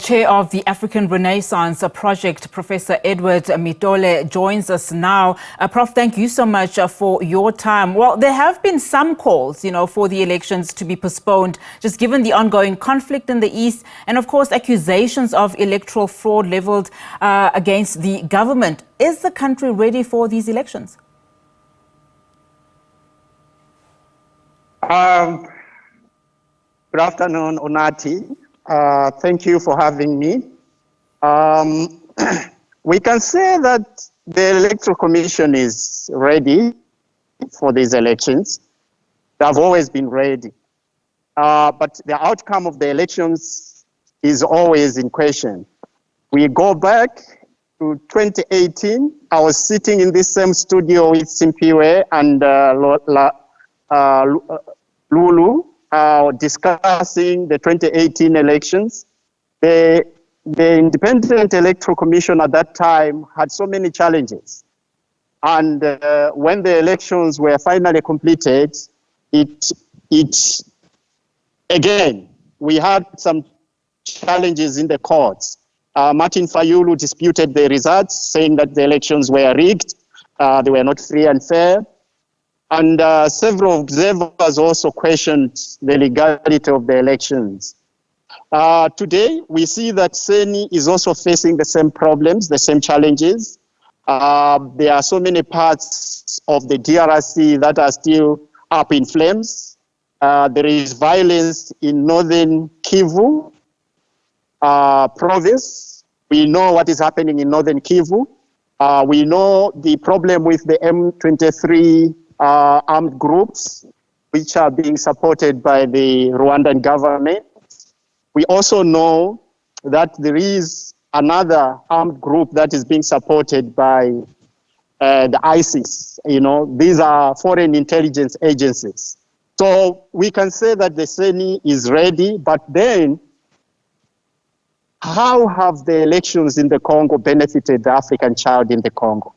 Chair of the African Renaissance Project, Professor Edward Mitole, joins us now. Prof, thank you so much for your time. Well, there have been some calls, for the elections to be postponed, just given the ongoing conflict in the East and, of course, accusations of electoral fraud leveled against the government. Is the country ready for these elections? Good afternoon, Onati. Thank you for having me. We can say that the Electoral Commission is ready for these elections. They have always been ready. But the outcome of the elections is always in question. We go back to 2018. I was sitting in this same studio with Simpiwe and Lulu, discussing the 2018 elections. The Independent Electoral Commission at that time had so many challenges. And when the elections were finally completed, again, we had some challenges in the courts. Martin Fayulu disputed the results, saying that the elections were rigged, they were not free and fair. And several observers also questioned the legality of the elections. Today, we see that CENI is also facing the same problems, the same challenges. There are so many parts of the DRC that are still up in flames. There is violence in northern Kivu province. We know what is happening in northern Kivu. We know the problem with the M23 armed groups, which are being supported by the Rwandan government. We also know that there is another armed group that is being supported by the ISIS. These are foreign intelligence agencies. So we can say that the CENI is ready, but then how have the elections in the Congo benefited the African child in the Congo?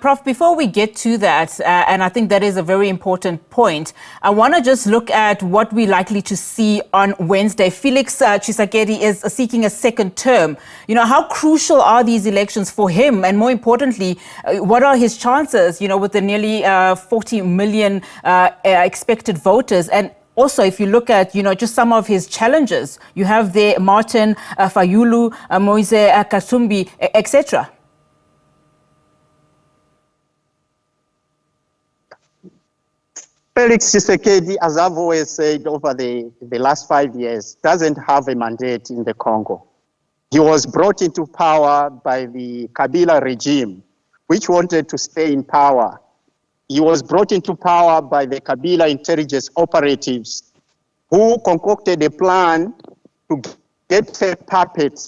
Prof, before we get to that, and I think that is a very important point, I want to just look at what we're likely to see on Wednesday. Felix Tshisekedi is seeking a second term. How crucial are these elections for him? And more importantly, what are his chances, with the nearly 40 million expected voters? And also, if you look at, just some of his challenges, you have there Martin Fayulu, Moise Katumbi, etc. Felix Tshisekedi, as I've always said over the last 5 years, doesn't have a mandate in the Congo. He was brought into power by the Kabila regime, which wanted to stay in power. He was brought into power by the Kabila intelligence operatives, who concocted a plan to get a puppet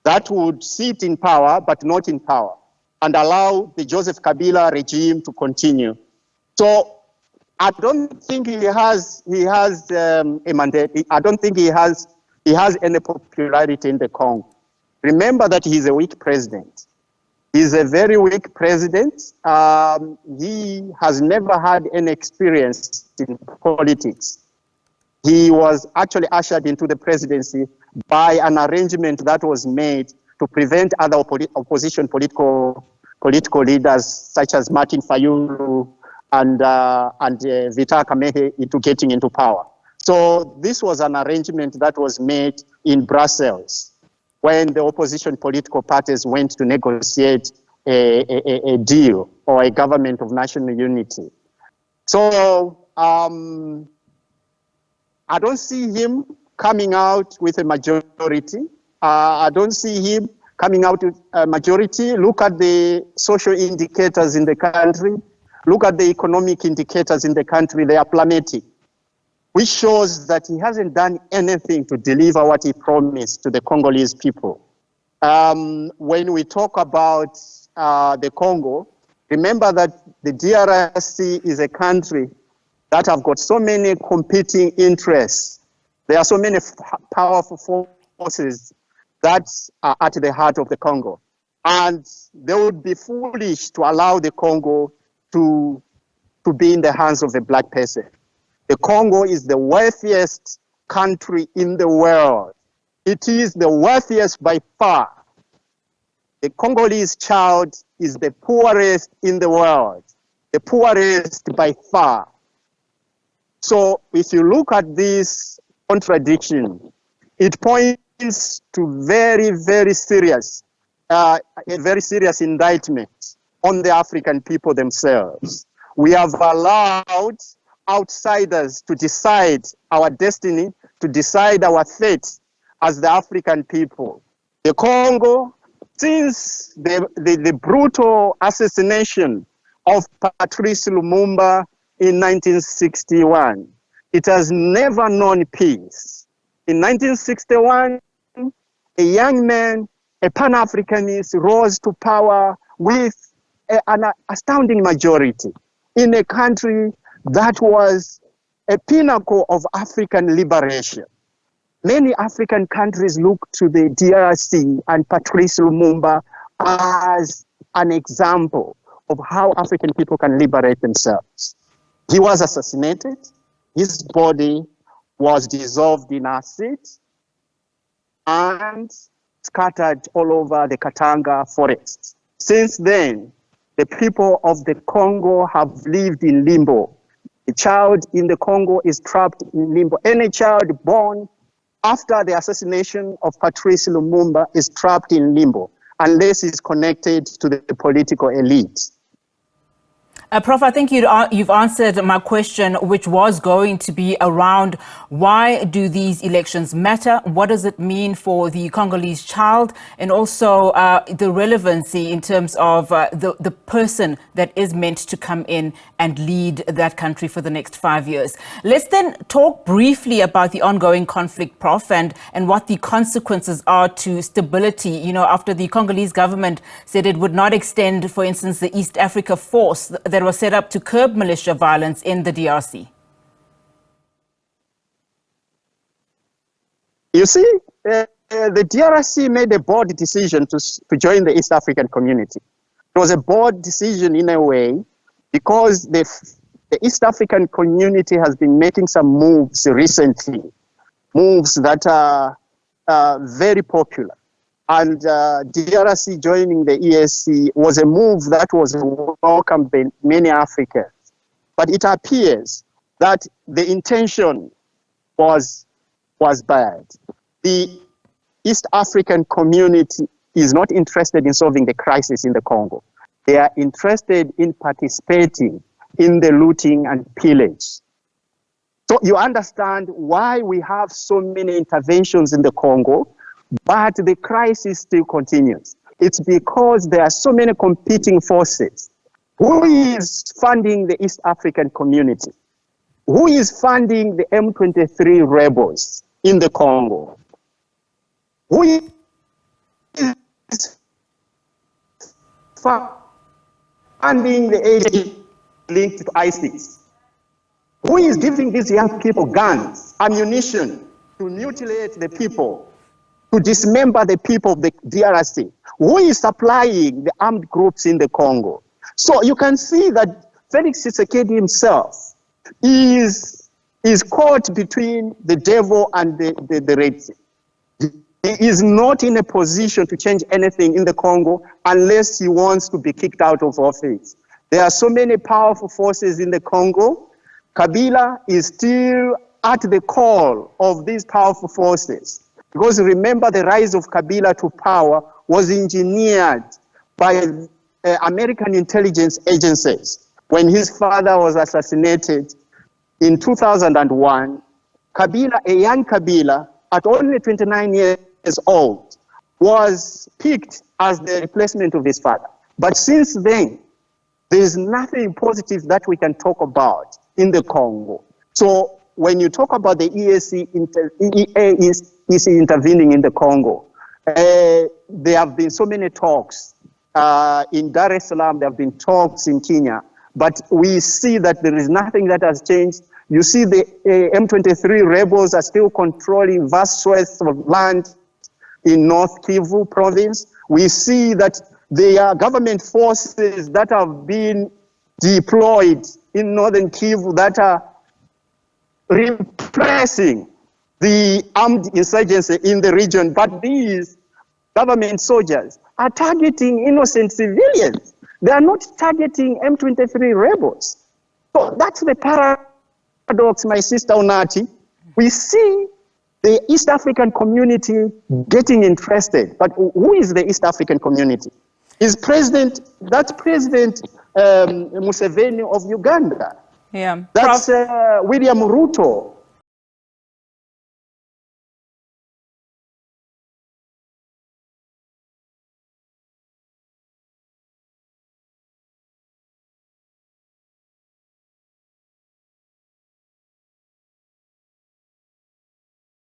that would sit in power, but not in power, and allow the Joseph Kabila regime to continue. So I don't think he has a mandate. I don't think he has any popularity in the Congo. Remember that he's a weak president. He's a very weak president. He has never had any experience in politics. He was actually ushered into the presidency by an arrangement that was made to prevent other opposition political leaders such as Martin Fayulu and Vital Kamerhe into getting into power. So this was an arrangement that was made in Brussels when the opposition political parties went to negotiate a deal or a government of national unity. So I don't see him coming out with a majority. I don't see him coming out with a majority. Look at the social indicators in the country. Look at the economic indicators in the country, they are plummeting, which shows that he hasn't done anything to deliver what he promised to the Congolese people. When we talk about the Congo, remember that the DRC is a country that have got so many competing interests. There are so many powerful forces that are at the heart of the Congo. And they would be foolish to allow the Congo to be in the hands of a black person. The Congo is the wealthiest country in the world. It is the wealthiest by far. The Congolese child is the poorest in the world, the poorest by far. So if you look at this contradiction, it points to very, very serious, a very serious indictment on the African people themselves. We have allowed outsiders to decide our destiny, to decide our fate as the African people. The Congo, since the brutal assassination of Patrice Lumumba in 1961, it has never known peace. In 1961, a young man, a Pan-Africanist, rose to power with an astounding majority in a country that was a pinnacle of African liberation. Many African countries look to the DRC and Patrice Lumumba as an example of how African people can liberate themselves. He was assassinated. His body was dissolved in acid and scattered all over the Katanga forest. Since then, the people of the Congo have lived in limbo. The child in the Congo is trapped in limbo. Any child born after the assassination of Patrice Lumumba is trapped in limbo unless he's connected to the political elite. Prof, I think you've answered my question, which was going to be around why do these elections matter? What does it mean for the Congolese child? And also the relevancy in terms of the person that is meant to come in and lead that country for the next 5 years. Let's then talk briefly about the ongoing conflict, Prof, and what the consequences are to stability. You know, after the Congolese government said it would not extend, for instance, the East Africa Force that was set up to curb militia violence in the DRC? You see, the DRC made a bold decision to join the East African community. It was a bold decision in a way because the East African community has been making some moves recently, moves that are very popular. And DRC joining the EAC was a move that was welcomed by many Africans. But it appears that the intention was bad. The East African community is not interested in solving the crisis in the Congo. They are interested in participating in the looting and pillage. So you understand why we have so many interventions in the Congo, but the crisis still continues. It's because there are so many competing forces. Who is funding the East African community? Who is funding the M23 rebels in the Congo? Who is funding the agent linked to ISIS? Who is giving these young people guns, ammunition to mutilate the people, to dismember the people of the DRC? Who is supplying the armed groups in the Congo? So you can see that Felix Tshisekedi himself is caught between the devil and the Red Sea. He is not in a position to change anything in the Congo unless he wants to be kicked out of office. There are so many powerful forces in the Congo. Kabila is still at the call of these powerful forces. Because remember, the rise of Kabila to power was engineered by American intelligence agencies. When his father was assassinated in 2001, Kabila, a young Kabila, at only 29 years old, was picked as the replacement of his father. But since then, there is nothing positive that we can talk about in the Congo. So when you talk about the EAC intervening in the Congo, there have been so many talks. In Dar es Salaam, there have been talks in Kenya, but we see that there is nothing that has changed. You see the M23 rebels are still controlling vast swaths of land in North Kivu province. We see that there are government forces that have been deployed in Northern Kivu that are repressing the armed insurgency in the region, but these government soldiers are targeting innocent civilians. They are not targeting M23 rebels. So that's the paradox, my sister Onati. We see the East African community getting interested, but who is the East African community? That's President Museveni of Uganda. Yeah. That's William Ruto